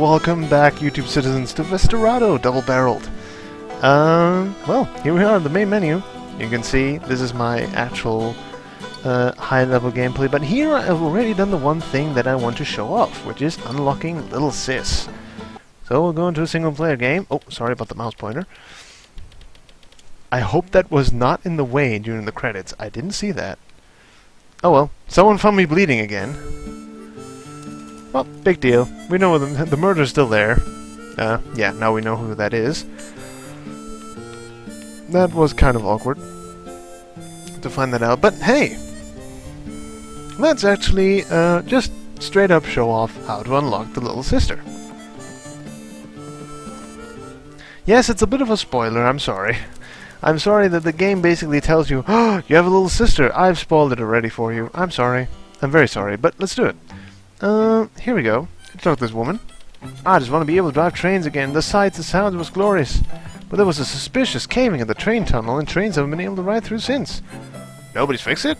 welcome back, YouTube citizens, to Westerado, double-barreled. Well, here we are in the main menu. You can see this is my actual high-level gameplay, but here I've already done the one thing that I want to show off, which is unlocking Little Sis. So we'll go into a single-player game. Oh, sorry about the mouse pointer. I hope that was not in the way during the credits. I didn't see that. Oh well, someone found me bleeding again. Well, big deal. We know the murder's still there. Yeah, now we know who that is. That was kind of awkward to find that out, but hey! Let's actually just straight up show off how to unlock the little sister. Yes, it's a bit of a spoiler, I'm sorry. I'm sorry that the game basically tells you, oh, you have a little sister. I've spoiled it already for you. I'm sorry. I'm very sorry, but let's do it. Here we go. Let's talk to this woman. I just want to be able to drive trains again. The sights and sounds was glorious. But there was a suspicious caving in the train tunnel, and trains haven't been able to ride through since. Nobody's fixed it?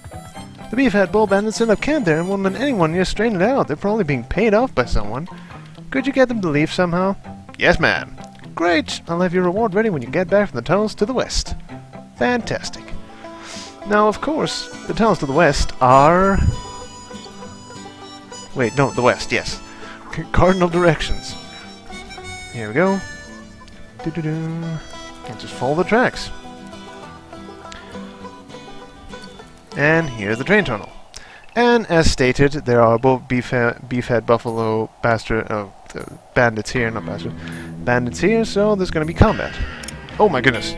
The beefhead bull bandits end up camped there and won't let anyone near straighten it out. They're probably being paid off by someone. Could you get them to leave somehow? Yes, ma'am. Great! I'll have your reward ready when you get back from the tunnels to the west. Fantastic. Now, of course, the tunnels to the west are... Wait, no, the west, yes. Cardinal directions. Here we go. Doo-doo-doo. And just follow the tracks. And here's the train tunnel. And as stated, there are both beefhead buffalo bandits here, not bastards. Bandits here, so there's gonna be combat. Oh my goodness.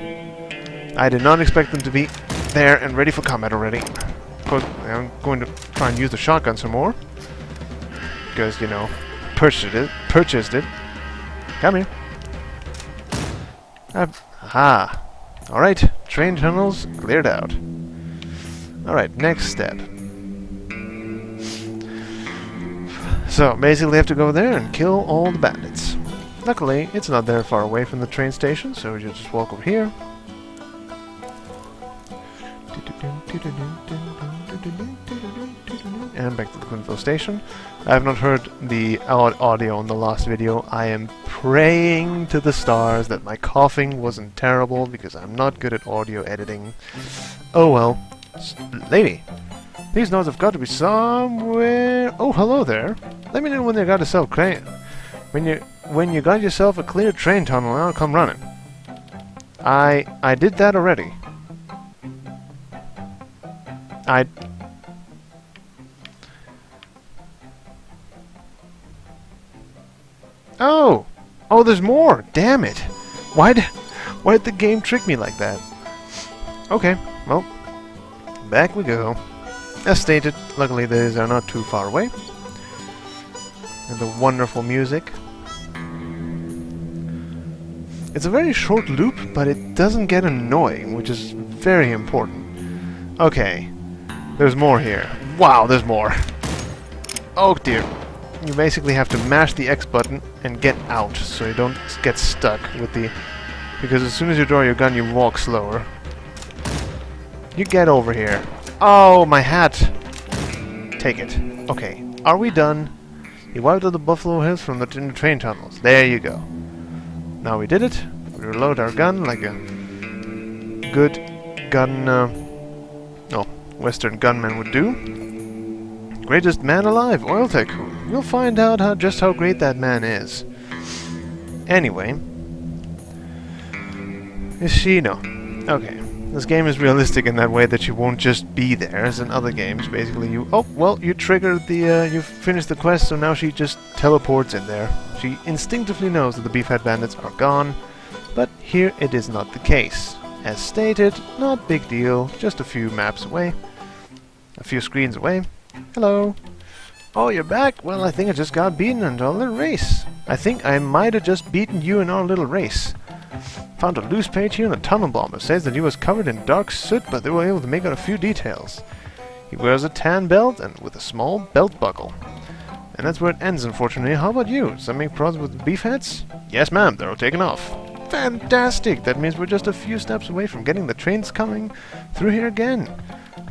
I did not expect them to be there and ready for combat already. Of course, I'm going to try and use the shotgun some more. Because, you know, purchased it. Come here. Aha. Alright, train tunnels cleared out. Alright, next step. So, basically I have to go there and kill all the bandits. Luckily, it's not very far away from the train station, so you just walk over here. And back to the Quinville station. I have not heard the audio in the last video. I am praying to the stars that my coughing wasn't terrible, because I'm not good at audio editing. Oh well. Lady, these notes have got to be somewhere... Oh, hello there. Let me know when they got yourself when you got yourself a clear train tunnel, and I'll come running. I did that already. Oh! Oh, there's more! Damn it! Why did the game trick me like that? Okay, well, back we go. As stated, luckily these are not too far away. And the wonderful music. It's a very short loop, but it doesn't get annoying, which is very important. Okay, there's more here. Wow, there's more. Oh dear. You basically have to mash the X button and get out, so you don't get stuck with the... Because as soon as you draw your gun, you walk slower. You get over here. Oh, my hat! Take it. Okay, are we done? You wiped out the Buffalo Hills from the train tunnels. There you go. Now we did it. We reload our gun like a good gun... Western gunman would do. Greatest man alive, oil tycoon. You'll find out just how great that man is. Anyway. Is she? No. Okay. This game is realistic in that way that she won't just be there, as in other games. Basically, you triggered the, you finished the quest, so now she just teleports in there. She instinctively knows that the beefhead bandits are gone, but here it is not the case. As stated, not big deal, just a few maps away. A few screens away. Hello. Oh, you're back? Well, I think I just got beaten in our little race. I think I might have just beaten you in our little race. Found a loose page here in the tunnel bomb. It says that he was covered in dark soot, but they were able to make out a few details. He wears a tan belt and with a small belt buckle. And that's where it ends, unfortunately. How about you? Some make problems with the beefheads? Yes, ma'am. They're all taken off. Fantastic! That means we're just a few steps away from getting the trains coming through here again.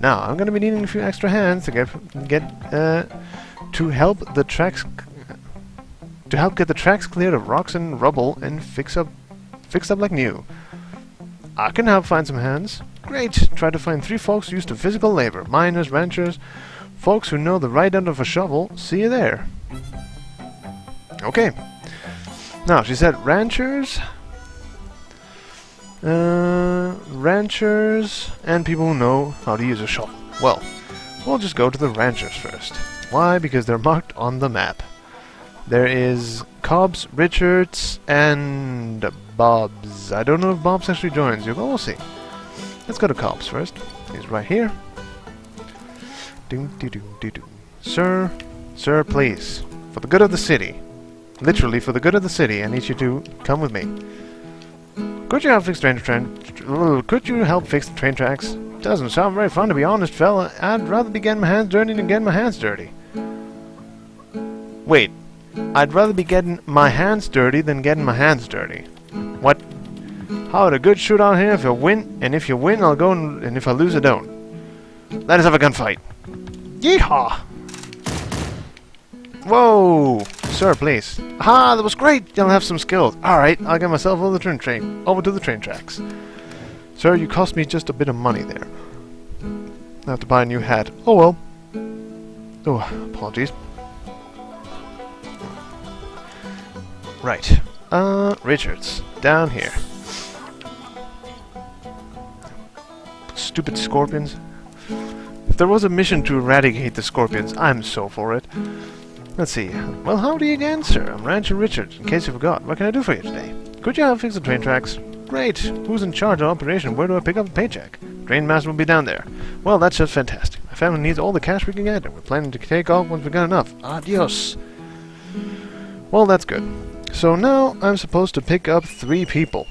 Now, I'm going to be needing a few extra hands to get to help the tracks to help get the tracks cleared of rocks and rubble and fixed up like new. I can help find some hands. Great! Try to find 3 folks used to physical labor. Miners, ranchers, folks who know the right end of a shovel. See you there. Okay. Now, she said ranchers, and people who know how to use a shovel. Well, we'll just go to the ranchers first. Why? Because they're marked on the map. There is Cobbs, Richards, and Bob's. I don't know if Bob's actually joins you, but we'll see. Let's go to Cobbs first. He's right here. Sir, please, for the good of the city. Literally, for the good of the city, I need you to come with me. Could you help fix the train tracks? Doesn't sound very fun, to be honest, fella. I'd rather be getting my hands dirty than getting my hands dirty. Wait. I'd rather be getting my hands dirty than getting my hands dirty. What? How about a good shootout here? If you win, and if you win, I'll go, and if I lose, I don't. Let us have a gunfight. Yeehaw! Whoa! Sir, please. Ah, that was great! You'll have some skills. Alright, I'll get myself over to the train tracks. Sir, you cost me just a bit of money there. I have to buy a new hat. Oh well. Oh, apologies. Right. Richards. Down here. Stupid scorpions. If there was a mission to eradicate the scorpions, I'm so for it. Let's see. Well, howdy again, sir. I'm Rancher Richards, in case you forgot. What can I do for you today? Could you help fix the train tracks? Great. Who's in charge of operation? Where do I pick up the paycheck? Train master will be down there. Well, that's just fantastic. My family needs all the cash we can get, and we're planning to take off once we got enough. Adios. Well, that's good. So now I'm supposed to pick up 3 people.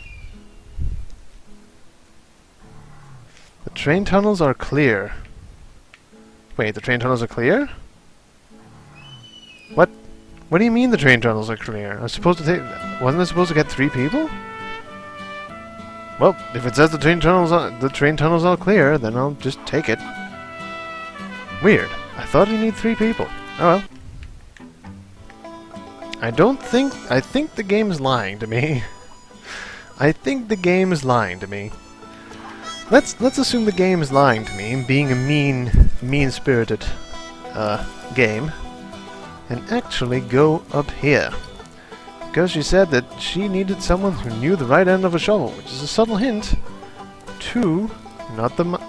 The train tunnels are clear. Wait, the train tunnels are clear? What? What do you mean the train tunnels are clear? I was supposed to take... Wasn't I supposed to get 3 people? Well, if it says the train tunnels are clear, then I'll just take it. Weird. I thought you need 3 people. Oh well. I think the game is lying to me. I think the game is lying to me. Let's assume the game is lying to me, being a mean-spirited game, and actually go up here. Because she said that she needed someone who knew the right end of a shovel, which is a subtle hint to not the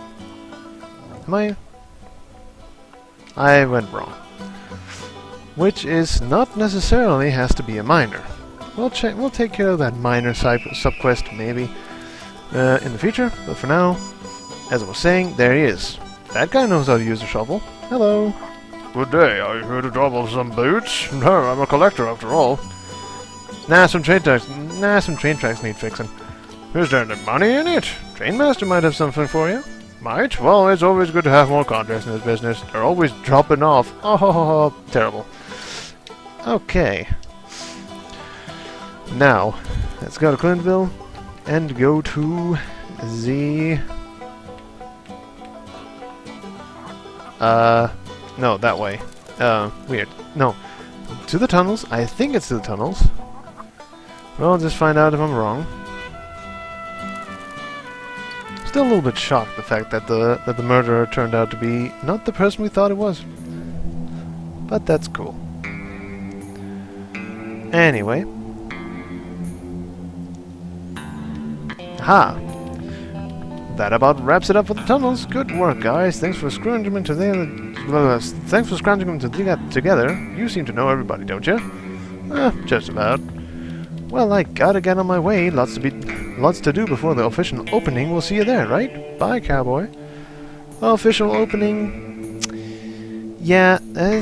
I went wrong. Which is not necessarily has to be a miner. We'll take care of that miner sub-quest maybe in the future, but for now, as I was saying, there he is. That guy knows how to use a shovel. Hello. Good day. Are you here to drop off some boots? No, I'm a collector after all. Some train tracks need fixing. Is there any money in it? Trainmaster might have something for you. Might? Well, it's always good to have more contracts in this business. They're always dropping off. Oh, terrible. Okay. Now, let's go to Clintonville and go to the... no, that way. Weird. No. To the tunnels. I think it's to the tunnels. Well, I'll just find out if I'm wrong. Still a little bit shocked the fact that the murderer turned out to be not the person we thought it was. But that's cool. Anyway. Ha! That about wraps it up for the tunnels. Good work, guys. Thanks for scrounging them together. You seem to know everybody, don't you? Just about. Well, I gotta get on my way. Lots to do before the official opening. We'll see you there, right? Bye, cowboy. Official opening. Yeah,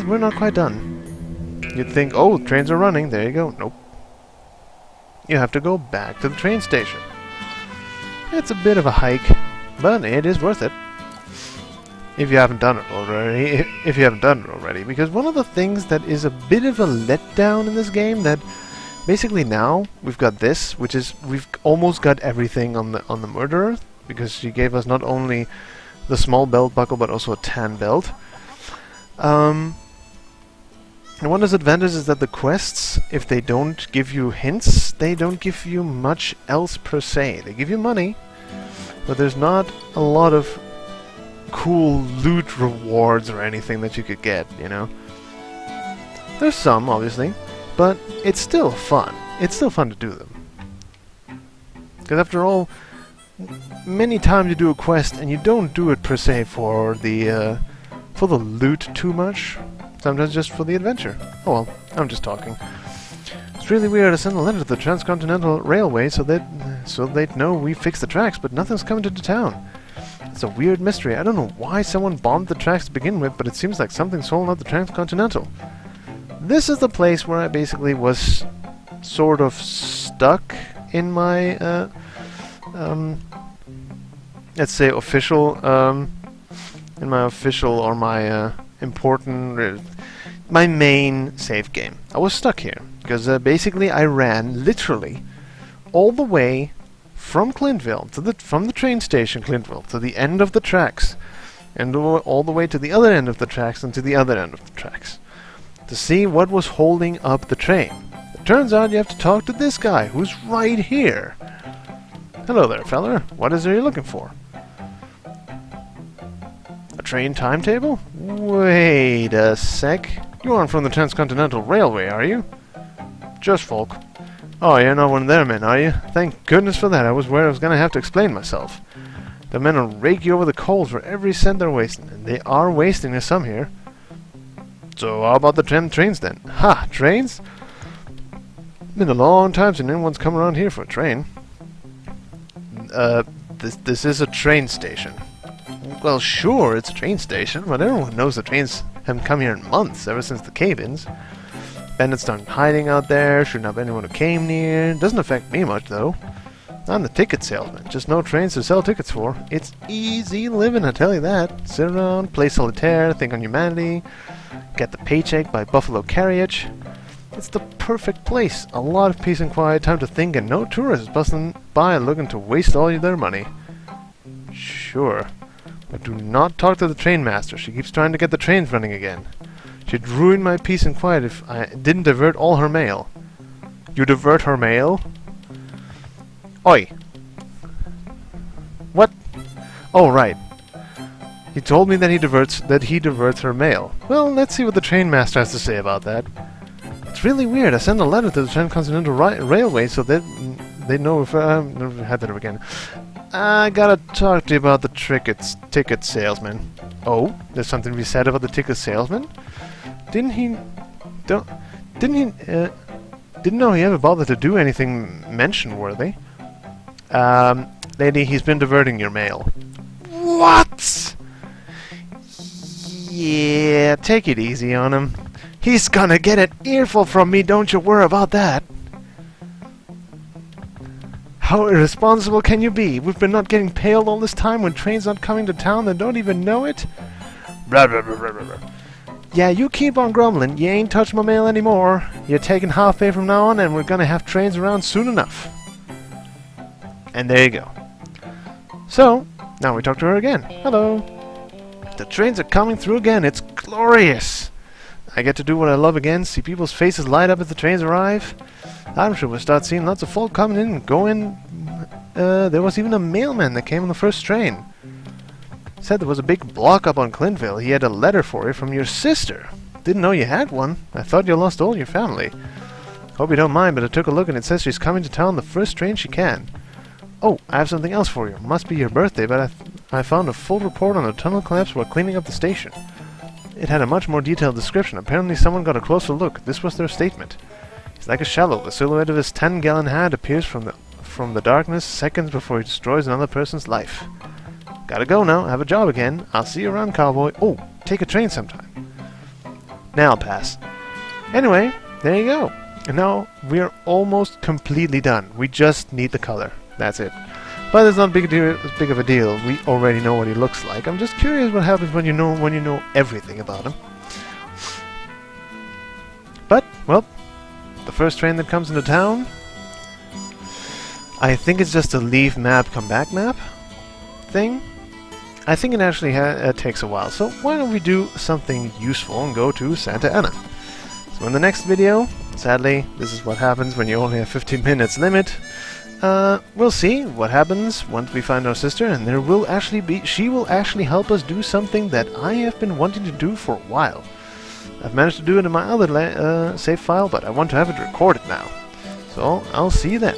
we're not quite done. You'd think, oh, trains are running. There you go. Nope. You have to go back to the train station. It's a bit of a hike, but it is worth it. If you haven't done it already. Because one of the things that is a bit of a letdown in this game that basically now we've got this, which is we've almost got everything on the murderer, because she gave us not only the small belt buckle but also a tan belt. And one disadvantage is that the quests, if they don't give you hints, they don't give you much else per se. They give you money, but there's not a lot of cool loot rewards or anything that you could get, you know? There's some, obviously, but it's still fun. It's still fun to do them. Because after all, many times you do a quest and you don't do it per se for the loot too much. Sometimes just for the adventure. Oh well, I'm just talking. It's really weird. I sent a letter to the Transcontinental Railway so they'd know we fixed the tracks, but nothing's coming to the town. It's a weird mystery. I don't know why someone bombed the tracks to begin with, but it seems like something's holding up the Transcontinental. This is the place where I basically was sort of stuck in my, let's say official, in my official or my important, my main save game. I was stuck here because basically I ran literally all the way from Clintville to from the train station Clintville to the end of the tracks, and all the way to the other end of the tracks and to the other end of the tracks to see what was holding up the train. It turns out you have to talk to this guy who's right here. Hello there, feller. What is it you're looking for? A train timetable? Wait a sec. You aren't from the Transcontinental Railway, are you? Just folk. Oh, you're not one of their men, are you? Thank goodness for that. I was worried I was going to have to explain myself. The men will rake you over the coals for every cent they're wasting, and they are wasting there's some here. So how about the trains then? Ha! Trains? Been a long time since anyone's come around here for a train. This is a train station. Well, sure, it's a train station, but everyone knows the trains haven't come here in months, ever since the cave-ins. Bandits started hiding out there, shooting up anyone who came near. Doesn't affect me much, though. I'm the ticket salesman, just no trains to sell tickets for. It's easy living, I tell you that. Sit around, play solitaire, think on humanity, get the paycheck by buffalo carriage. It's the perfect place. A lot of peace and quiet, time to think, and no tourists busting by looking to waste all their money. Sure. But do not talk to the train master. She keeps trying to get the trains running again. She'd ruin my peace and quiet if I didn't divert all her mail. You divert her mail? Oi! What? Oh, right. He told me that he diverts her mail. Well, let's see what the train master has to say about that. It's really weird. I sent a letter to the Transcontinental Railway so that they know if never had that again. I gotta talk to you about the ticket salesman. Oh, there's something to be said about the ticket salesman? Didn't know he ever bothered to do anything mention-worthy. Lady, he's been diverting your mail. What? Yeah, take it easy on him. He's gonna get an earful from me, don't you worry about that. How irresponsible can you be? We've been not getting paid all this time when trains not coming to town and don't even know it? Blah, blah, blah, blah, blah. Yeah, you keep on grumbling. You ain't touched my mail anymore. You're taking half pay from now on, and we're gonna have trains around soon enough. And there you go. So, now we talk to her again. Hello. The trains are coming through again. It's glorious. I get to do what I love again, see people's faces light up as the trains arrive. I'm sure we'll start seeing lots of folk coming in and going. There was even a mailman that came on the first train. Said there was a big block-up on Clintville. He had a letter for you from your sister. Didn't know you had one. I thought you lost all your family. Hope you don't mind, but I took a look and it says she's coming to town the first train she can. Oh, I have something else for you. Must be your birthday, but I found a full report on a tunnel collapse while cleaning up the station. It had a much more detailed description. Apparently someone got a closer look. This was their statement. He's like a shadow. The silhouette of his 10-gallon hat appears from the darkness seconds before he destroys another person's life. Gotta go now. Have a job again. I'll see you around, cowboy. Oh, take a train sometime. Now I'll pass. Anyway, there you go. And now we're almost completely done. We just need the color. That's it. But it's not as big of a deal. We already know what he looks like. I'm just curious what happens when you know everything about him. But, well, the first train that comes into town, I think it's just a leave map, come back map thing. I think it actually takes a while. So why don't we do something useful and go to Santa Ana? So So in the next video, sadly, this is what happens when you only have 15 minutes limit. We'll see what happens once we find our sister, and she will actually help us do something that I have been wanting to do for a while. I've managed to do it in my other save file, but I want to have it recorded now. So I'll see you then.